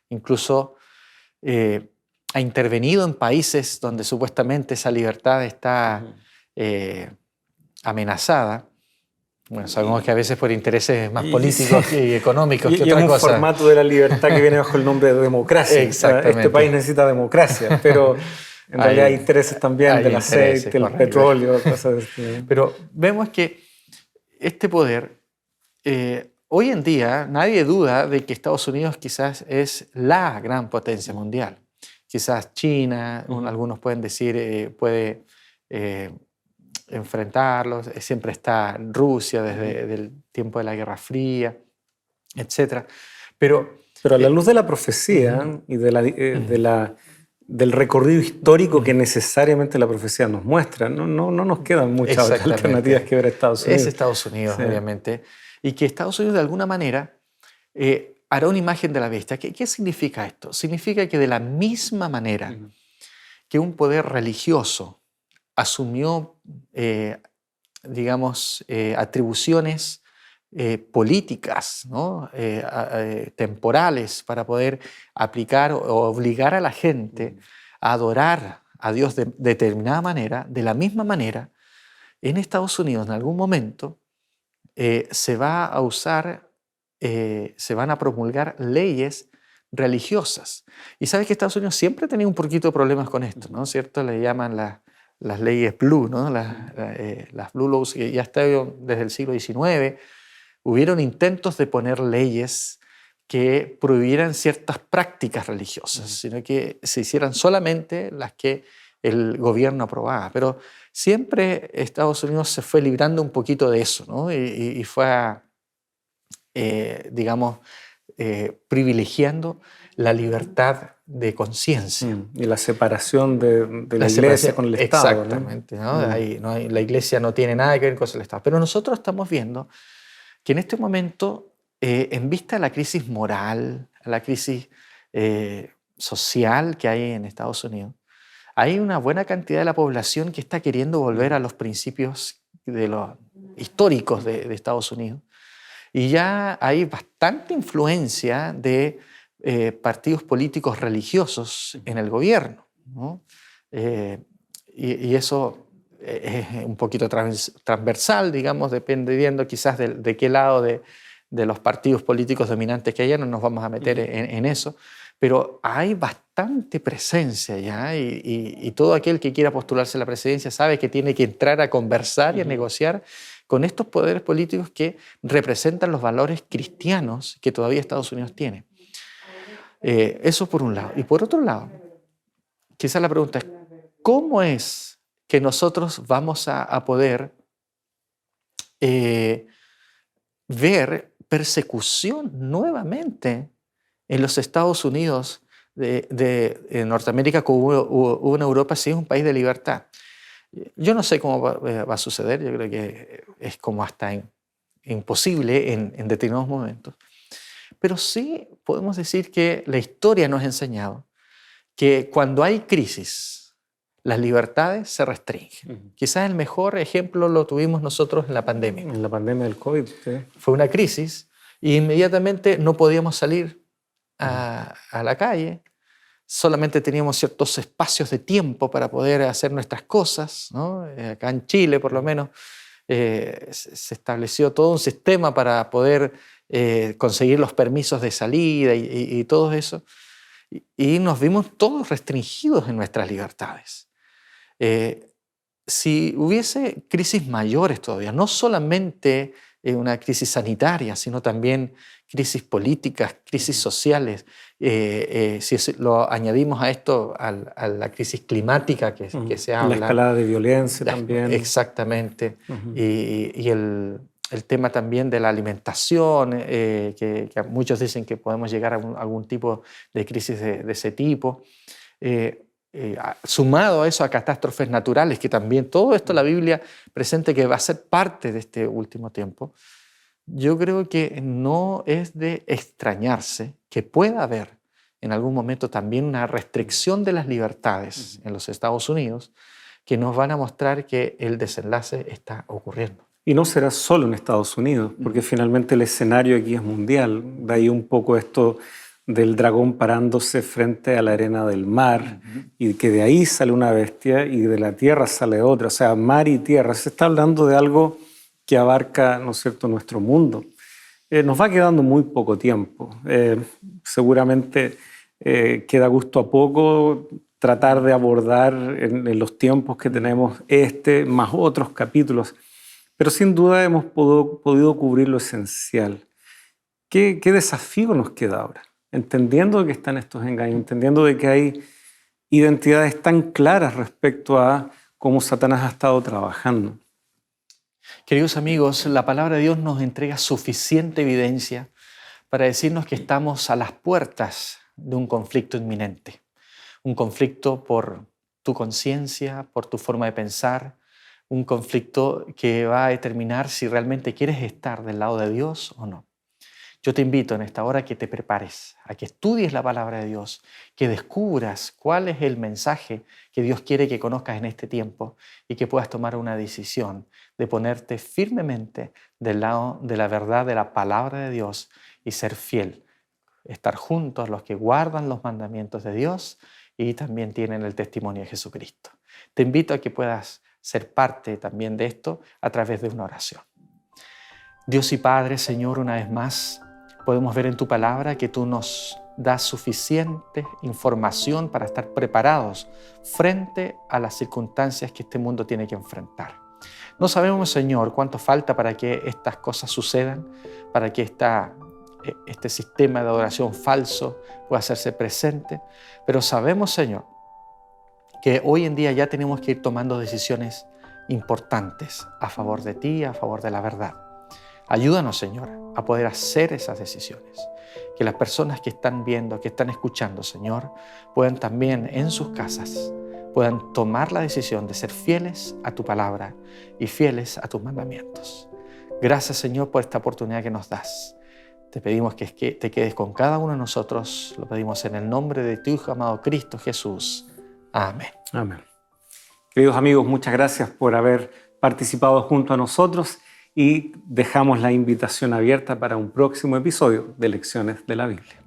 Speaker 3: incluso ha intervenido en países donde supuestamente esa libertad está amenazada? Bueno, sabemos que a veces por intereses más políticos y económicos que otra cosa.
Speaker 1: Y un formato de la libertad que viene bajo el nombre de democracia.
Speaker 3: Exactamente.
Speaker 1: Este país necesita democracia, pero en realidad hay intereses también del aceite, el petróleo, cosas así.
Speaker 3: Pero vemos que este poder, hoy en día nadie duda de que Estados Unidos quizás es la gran potencia mundial. Quizás China, algunos pueden decir, puede enfrentarlos, siempre está Rusia desde el tiempo de la Guerra Fría, etc. Pero
Speaker 1: a la luz de la profecía y del recorrido histórico que necesariamente la profecía nos muestra, no nos quedan muchas alternativas que ver a Estados Unidos.
Speaker 3: Es Estados Unidos,
Speaker 1: sí,
Speaker 3: obviamente. Y que Estados Unidos de alguna manera hará una imagen de la bestia. ¿Qué significa esto? Significa que de la misma manera que un poder religioso asumió, atribuciones políticas, ¿no? Temporales para poder aplicar o obligar a la gente a adorar a Dios de determinada manera, de la misma manera, en Estados Unidos en algún momento se van a promulgar leyes religiosas. Y sabes que Estados Unidos siempre ha tenido un poquito de problemas con esto, ¿no? ¿Cierto? Le llaman las leyes Blue, ¿no? Las Blue Laws, que ya están desde el siglo XIX. Hubieron intentos de poner leyes que prohibieran ciertas prácticas religiosas, sino que se hicieran solamente las que el gobierno aprobaba. Pero siempre Estados Unidos se fue librando un poquito de eso, ¿no? Y fue, privilegiando la libertad de conciencia.
Speaker 1: Y la separación de la iglesia con el Estado.
Speaker 3: Exactamente, ¿no? La iglesia no tiene nada que ver con el Estado. Pero nosotros estamos viendo que en este momento, en vista de la crisis moral, la crisis social que hay en Estados Unidos, hay una buena cantidad de la población que está queriendo volver a los principios históricos de Estados Unidos. Y ya hay bastante influencia de partidos políticos religiosos en el gobierno, ¿no? Y eso es un poquito transversal, digamos, dependiendo quizás de qué lado de los partidos políticos dominantes que haya, no nos vamos a meter en eso, pero hay bastante presencia ya, y todo aquel que quiera postularse a la presidencia sabe que tiene que entrar a conversar y a negociar con estos poderes políticos que representan los valores cristianos que todavía Estados Unidos tiene. Eso por un lado. Y por otro lado, quizás la pregunta es, ¿cómo es que nosotros vamos a poder ver persecución nuevamente en los Estados Unidos de Norteamérica como hubo en Europa, sí es un país de libertad. Yo no sé cómo va a suceder, yo creo que es como hasta imposible en determinados momentos. Pero sí podemos decir que la historia nos ha enseñado que cuando hay crisis, las libertades se restringen. Quizás el mejor ejemplo lo tuvimos nosotros en la pandemia.
Speaker 1: En la pandemia del COVID, sí.
Speaker 3: Fue una crisis y inmediatamente no podíamos salir a la calle. Solamente teníamos ciertos espacios de tiempo para poder hacer nuestras cosas, ¿no? Acá en Chile, por lo menos, se estableció todo un sistema para poder conseguir los permisos de salida y todo eso. Y nos vimos todos restringidos en nuestras libertades. Si hubiese crisis mayores todavía, no solamente una crisis sanitaria, sino también crisis políticas, crisis sociales, si lo añadimos a esto, a la crisis climática que se habla.
Speaker 1: La escalada de violencia también.
Speaker 3: Exactamente. Y el tema también de la alimentación, que muchos dicen que podemos llegar a algún tipo de crisis de ese tipo. Sumado a eso a catástrofes naturales, que también todo esto la Biblia presenta que va a ser parte de este último tiempo, yo creo que no es de extrañarse que pueda haber en algún momento también una restricción de las libertades en los Estados Unidos que nos van a mostrar que el desenlace está ocurriendo.
Speaker 1: Y no será solo en Estados Unidos, porque finalmente el escenario aquí es mundial. De ahí un poco esto del dragón parándose frente a la arena del mar, y que de ahí sale una bestia y de la tierra sale otra. O sea, mar y tierra. Se está hablando de algo que abarca, ¿no es cierto?, nuestro mundo. Nos va quedando muy poco tiempo. Seguramente queda gusto a poco tratar de abordar en los tiempos que tenemos más otros capítulos. Pero sin duda hemos podido cubrir lo esencial. ¿Qué desafío nos queda ahora? Entendiendo que están estos engaños, entendiendo de que hay identidades tan claras respecto a cómo Satanás ha estado trabajando.
Speaker 3: Queridos amigos, la palabra de Dios nos entrega suficiente evidencia para decirnos que estamos a las puertas de un conflicto inminente. Un conflicto por tu conciencia, por tu forma de pensar, un conflicto que va a determinar si realmente quieres estar del lado de Dios o no. Yo te invito en esta hora a que te prepares, a que estudies la palabra de Dios, que descubras cuál es el mensaje que Dios quiere que conozcas en este tiempo y que puedas tomar una decisión de ponerte firmemente del lado de la verdad de la palabra de Dios y ser fiel, estar juntos los que guardan los mandamientos de Dios y también tienen el testimonio de Jesucristo. Te invito a que puedas ser parte también de esto a través de una oración. Dios y Padre, Señor, una vez más, podemos ver en tu palabra que tú nos das suficiente información para estar preparados frente a las circunstancias que este mundo tiene que enfrentar. No sabemos, Señor, cuánto falta para que estas cosas sucedan, para que este sistema de adoración falso pueda hacerse presente, pero sabemos, Señor, que hoy en día ya tenemos que ir tomando decisiones importantes a favor de ti, a favor de la verdad. Ayúdanos, Señor, a poder hacer esas decisiones. Que las personas que están viendo, que están escuchando, Señor, puedan también en sus casas, puedan tomar la decisión de ser fieles a tu palabra y fieles a tus mandamientos. Gracias, Señor, por esta oportunidad que nos das. Te pedimos que te quedes con cada uno de nosotros. Lo pedimos en el nombre de tu Hijo amado Cristo Jesús. Amén.
Speaker 1: Amén. Queridos amigos, muchas gracias por haber participado junto a nosotros y dejamos la invitación abierta para un próximo episodio de Lecciones de la Biblia.